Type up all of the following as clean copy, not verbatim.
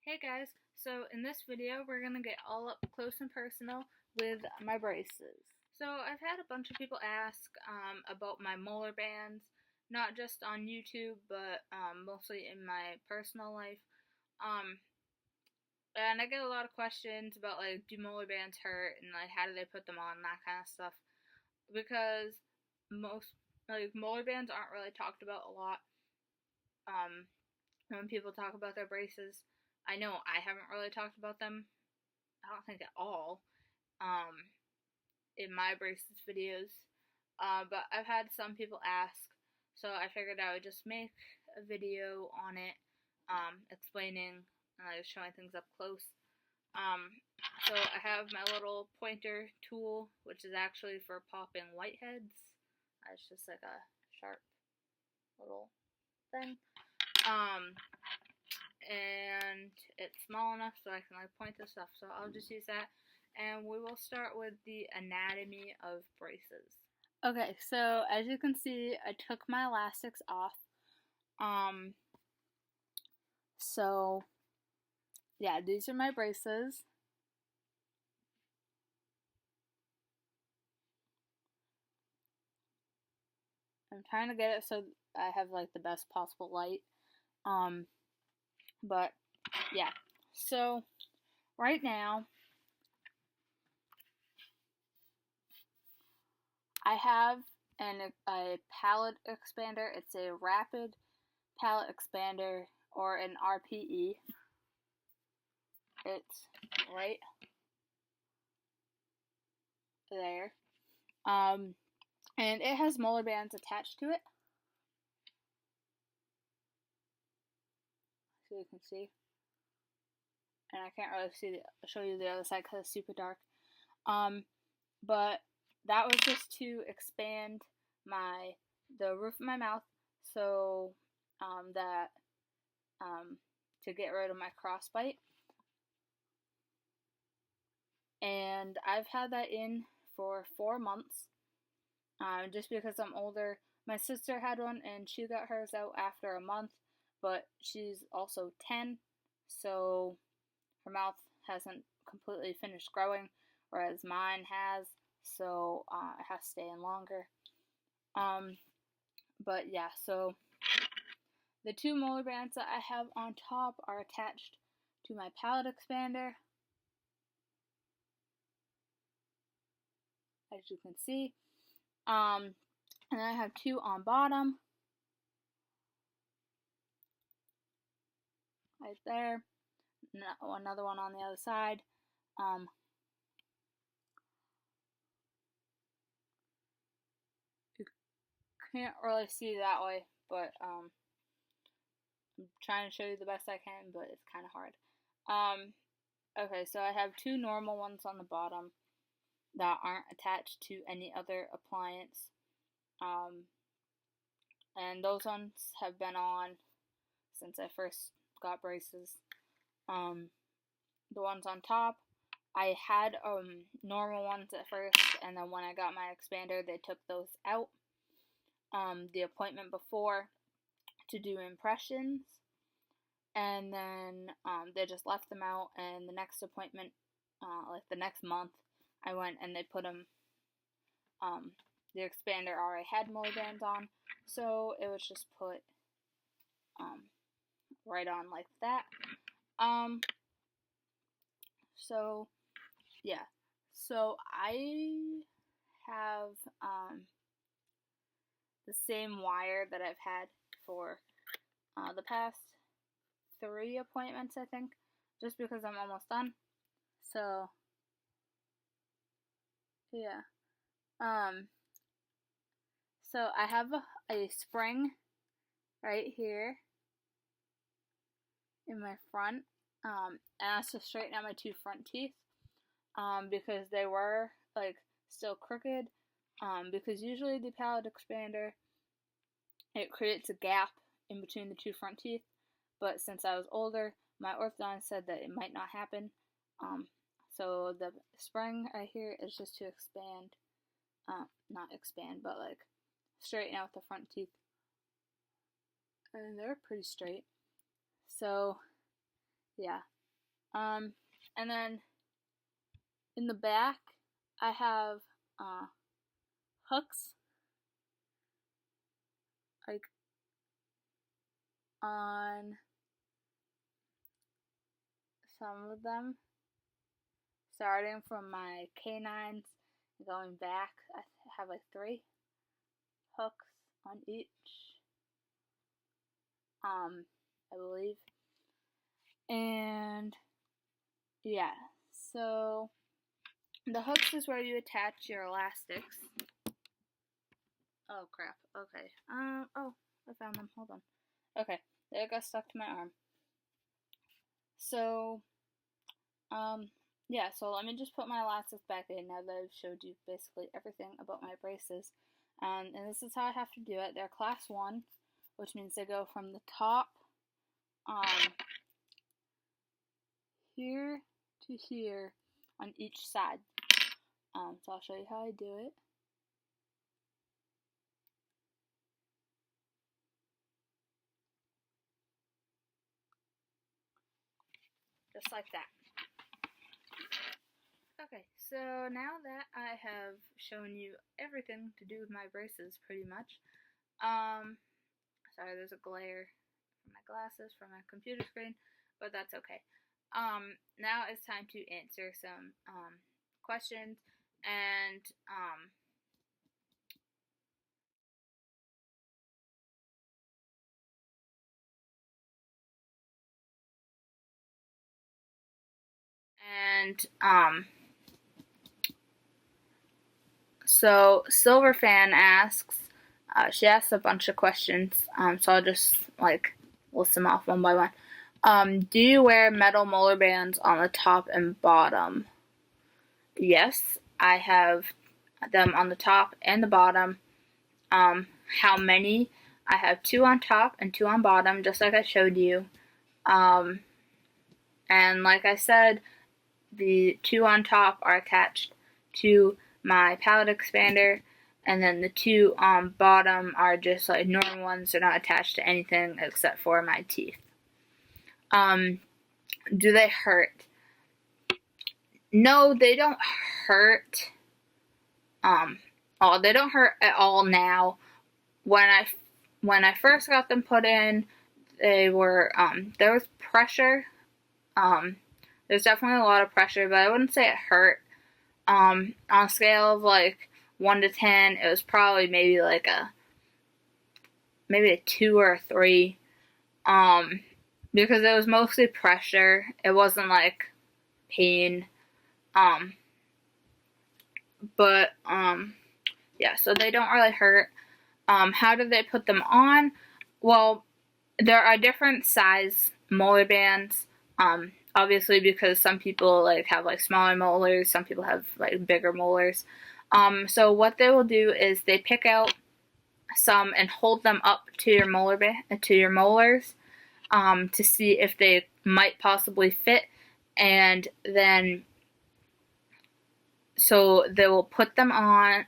Hey guys, so in this video we're going to get all up close and personal with my braces. So I've had a bunch of people ask about my molar bands, not just on YouTube, but mostly in my personal life. And I get a lot of questions about like, do molar bands hurt, and like how do they put them on, that kind of stuff. Because most molar bands aren't really talked about a lot when people talk about their braces. I know I haven't really talked about them, I don't think at all, in my braces videos. But I've had some people ask, so I figured I would just make a video on it, explaining and showing things up close. So I have my little pointer tool, which is actually for popping whiteheads. It's just like a sharp little thing. And it's small enough so I can like point to stuff, so I'll just use that, and we will start with the anatomy of braces. Okay, so as you can see, I took my elastics off. So yeah, these are my braces. I'm trying to get it so I have like the best possible light. But yeah, so right now I have a palate expander. It's a rapid palate expander, or an RPE. It's right there. And it has molar bands attached to it, so you can see. And I can't really show you the other side because it's super dark. But that was just to expand the roof of my mouth, so to get rid of my crossbite. And I've had that in for 4 months, just because I'm older. My sister had one and she got hers out after a month, but she's also 10, so her mouth hasn't completely finished growing, whereas mine has, so it has to stay in longer. But yeah, so the 2 molar bands that I have on top are attached to my palate expander, as you can see. And then I have 2 on bottom, right there. Another one on the other side. You can't really see that way, but I'm trying to show you the best I can, but it's kind of hard. Okay, so I have 2 normal ones on the bottom that aren't attached to any other appliance. And those ones have been on since I first got braces. The ones on top, I had normal ones at first, and then when I got my expander, they took those out. The appointment before to do impressions, and then they just left them out, and the next appointment, like the next month, I went and they put them, the expander already had molar bands on, so it was just put right on like that. So yeah, so I have the same wire that I've had for the past 3 appointments, I think, just because I'm almost done. So yeah, so I have a spring right here in my front, and that's to straighten out my 2 front teeth, because they were like still crooked, because usually the palate expander, it creates a gap in between the 2 front teeth, but since I was older, my orthodontist said that it might not happen. So the spring right here is just to expand, not expand, but like straighten out the front teeth, and they're pretty straight. So yeah, And then in the back, I have hooks, like on some of them, starting from my canines, going back. I have like 3 hooks on each, I believe. And yeah, so the hooks is where you attach your elastics. Oh crap. Okay. Oh, I found them. Hold on. Okay, they got stuck to my arm. So, yeah. So let me just put my elastics back in now that I've showed you basically everything about my braces. And this is how I have to do it. They're class 1, which means they go from the top, here to here on each side. So I'll show you how I do it. Just like that. Okay, so now that I have shown you everything to do with my braces, pretty much, sorry, there's a glare from my glasses, from my computer screen, but that's okay. Now it's time to answer some, questions, and, so Silverfan asks, she asks a bunch of questions, so I'll just, like, list them off one by one. Do you wear metal molar bands on the top and bottom? Yes, I have them on the top and the bottom. How many? I have 2 on top and 2 on bottom, just like I showed you. And like I said, the 2 on top are attached to my palate expander, and then the 2 on bottom are just like normal ones. They're not attached to anything except for my teeth. Do they hurt? No, they don't hurt. They don't hurt at all now. When I first got them put in, they were there was pressure. There's definitely a lot of pressure, but I wouldn't say it hurt. On a scale of like 1 to 10, it was probably maybe like maybe a 2 or a 3. Because it was mostly pressure. It wasn't like pain. But yeah, so they don't really hurt. How do they put them on? Well, there are different size molar bands. Obviously, because some people like have like smaller molars, some people have like bigger molars. So what they will do is they pick out some and hold them up to your molars, to see if they might possibly fit, and then so they will put them on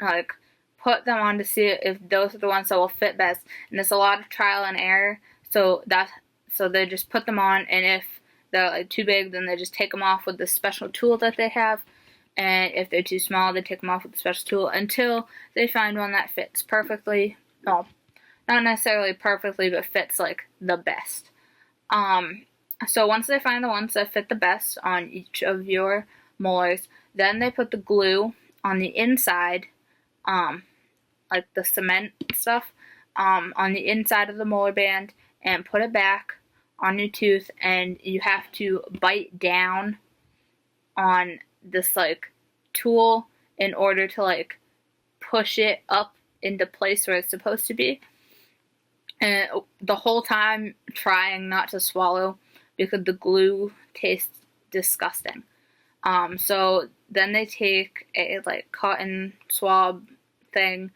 to see if those are the ones that will fit best. And it's a lot of trial and error. So they just put them on, and if they're like too big, then they just take them off with the special tool that they have. And if they're too small, they take them off with the special tool until they find one that fits perfectly. Well, not necessarily perfectly, but fits like the best. So once they find the ones that fit the best on each of your molars, then they put the glue on the inside, like the cement stuff, on the inside of the molar band, and put it back on your tooth, and you have to bite down on this like tool in order to like push it up into place where it's supposed to be, and the whole time trying not to swallow because the glue tastes disgusting. So then they take a like cotton swab thing,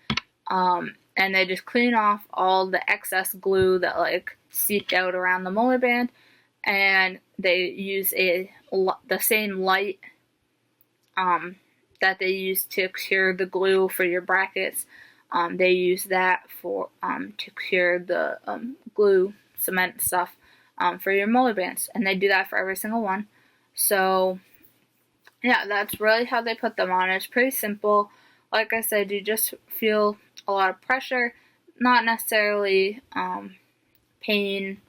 and they just clean off all the excess glue that like seeped out around the molar band, and they use the same light that they use to cure the glue for your brackets. They use that for to cure the glue cement stuff. for your molar bands, and they do that for every single one. So yeah, that's really how they put them on. It's pretty simple. Like I said, you just feel a lot of pressure, not necessarily pain.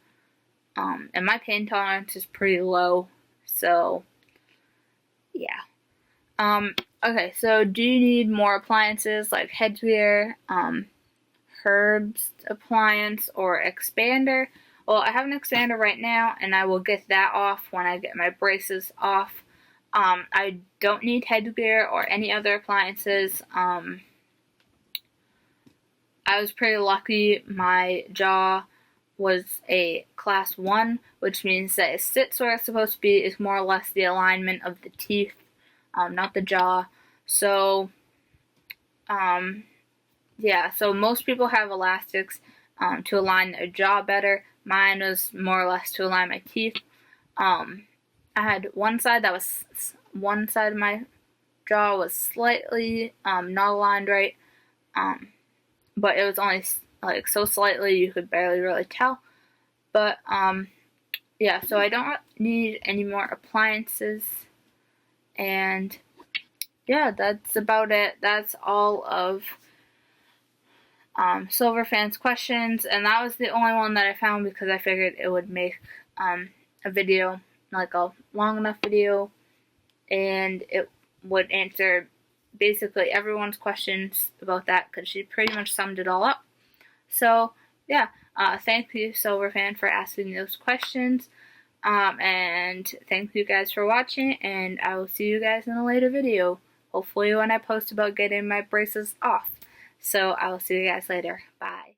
And my pain tolerance is pretty low, so yeah. Okay, so do you need more appliances like headgear, herbs appliance, or expander? Well, I have an expander right now, and I will get that off when I get my braces off. I don't need headgear or any other appliances. I was pretty lucky. My jaw was a class 1, which means that it sits where it's supposed to be. It's more or less the alignment of the teeth, not the jaw. So, yeah, so most people have elastics to align their jaw better. Mine was more or less to align my teeth. I had one side of my jaw was slightly not aligned right, but it was only like so slightly you could barely really tell. But yeah, so I don't need any more appliances, and yeah, that's about it. That's all of Silverfan's questions, and that was the only one that I found because I figured it would make a video, like a long enough video, and it would answer basically everyone's questions about that because she pretty much summed it all up. So yeah, thank you Silverfan for asking those questions, and thank you guys for watching, and I will see you guys in a later video, hopefully when I post about getting my braces off. So I will see you guys later. Bye.